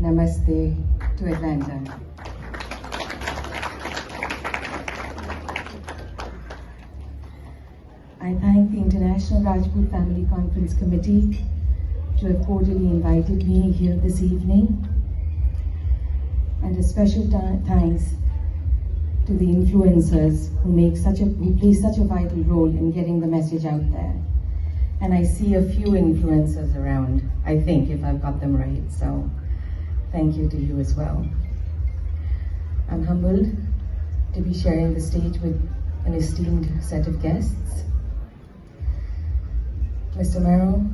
Namaste to Atlanta. I thank the International Rajput Family Conference Committee to have cordially invited me here this evening, and a special thanks to the influencers who play such a vital role in getting the message out there. And I see a few influencers around, I think, if I've got them right. So thank you to you as well. I'm humbled to be sharing the stage with an esteemed set of guests. Mr. Merrill,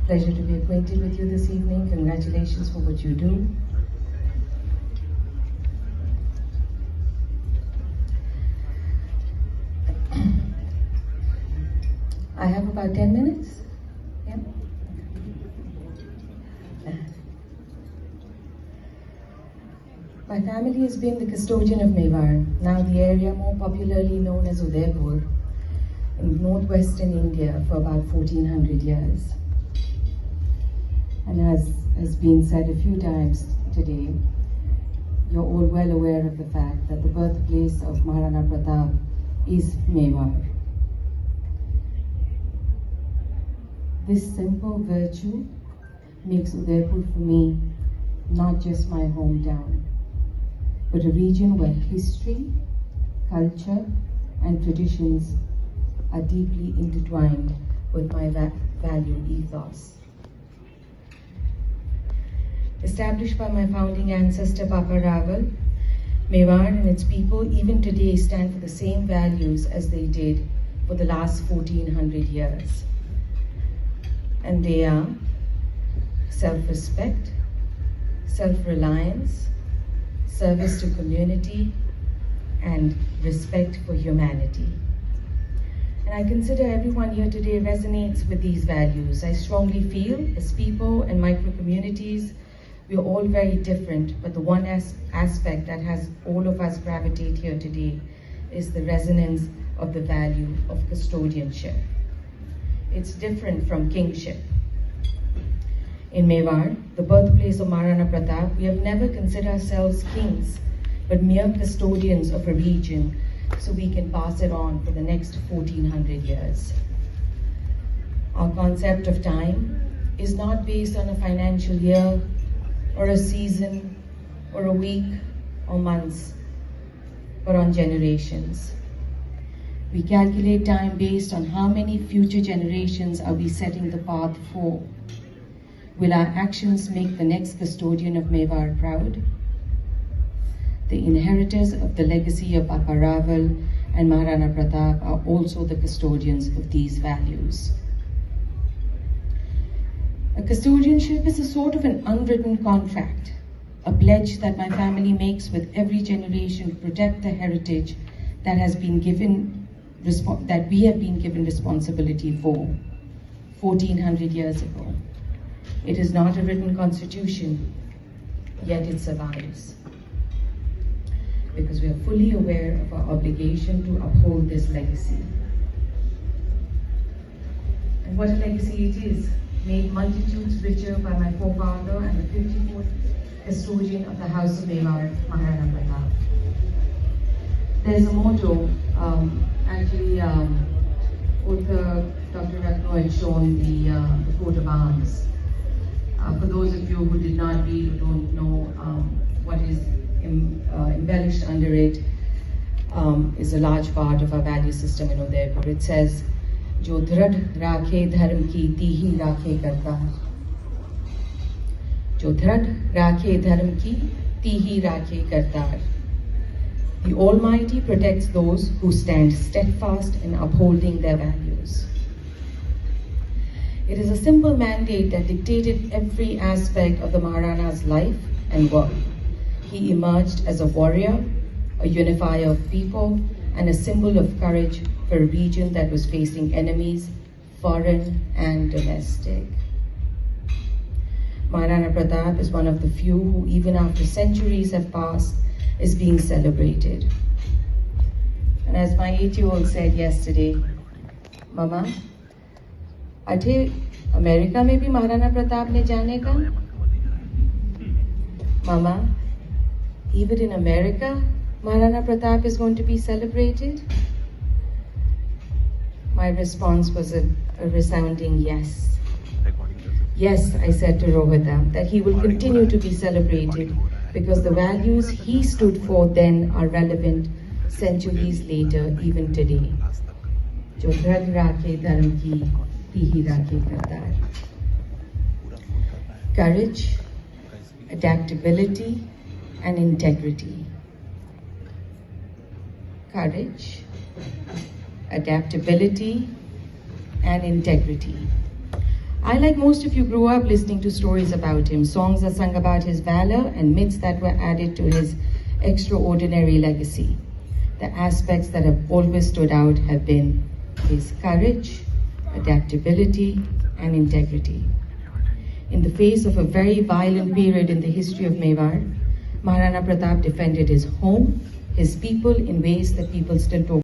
pleasure to be acquainted with you this evening. Congratulations for what you do. I have about 10 minutes. Yeah. My family has been the custodian of Mewar, now the area more popularly known as Udaipur, in northwestern India for about 1400 years. And as has been said a few times today, you're all well aware of the fact that the birthplace of Maharana Pratap is Mewar. This simple virtue makes Udaipur for me not just my hometown, but a region where history, culture, and traditions are deeply intertwined with my value ethos. Established by my founding ancestor Papa Raval, Mewar and its people even today stand for the same values as they did for the last 1400 years. And they are self-respect, self-reliance, service to community, and respect for humanity. And I consider everyone here today resonates with these values. I strongly feel, as people and micro-communities, we are all very different, but the one aspect that has all of us gravitate here today is the resonance of the value of custodianship. It's different from kingship. In Mewar, the birthplace of Maharana Pratap, we have never considered ourselves kings, but mere custodians of a region, so we can pass it on for the next 1400 years. Our concept of time is not based on a financial year, or a season, or a week, or months, but on generations. We calculate time based on how many future generations are we setting the path for. Will our actions make the next custodian of Mewar proud? The inheritors of the legacy of Papa Raval and Maharana Pratap are also the custodians of these values. A custodianship is a sort of an unwritten contract, a pledge that my family makes with every generation to protect the heritage that we have been given responsibility for 1400 years ago. It is not a written constitution, yet it survives. Because we are fully aware of our obligation to uphold this legacy. And what a legacy it is, made multitudes richer by my forefather and the 54th custodian of the House of Mewar, Maharana Pratap. There's a motto, author Dr. Ratno had shown the coat of arms. For those of you who did not read or don't know what is embellished under it, is a large part of our value system in Udaipur. It says, "Jo dhrad rakhe dharm ki tihi rakhe kartar." Jo dhrad rakhe dharm ki tihi rakhe kartar. The Almighty protects those who stand steadfast in upholding their values. It is a simple mandate that dictated every aspect of the Maharana's life and work. He emerged as a warrior, a unifier of people, and a symbol of courage for a region that was facing enemies, foreign and domestic. Maharana Pratap is one of the few who, even after centuries have passed, is being celebrated. And as my 8-year-old said yesterday, "Mama, अठे America में भी महाराणा प्रताप ने जाने का?" Mama, even in America, Maharana Pratap is going to be celebrated? My response was a resounding yes. Yes, I said to Rohita, that he will continue to be celebrated because the values he stood for then are relevant centuries later, even today. Jo dharm rakhe dharm ki, tihi rakhe kardar. Courage, adaptability, and integrity. Courage, adaptability, and integrity. I, like most of you, grew up listening to stories about him. Songs are sung about his valor and myths that were added to his extraordinary legacy. The aspects that have always stood out have been his courage, adaptability, and integrity. In the face of a very violent period in the history of Mewar, Maharana Pratap defended his home, his people in ways that people still talk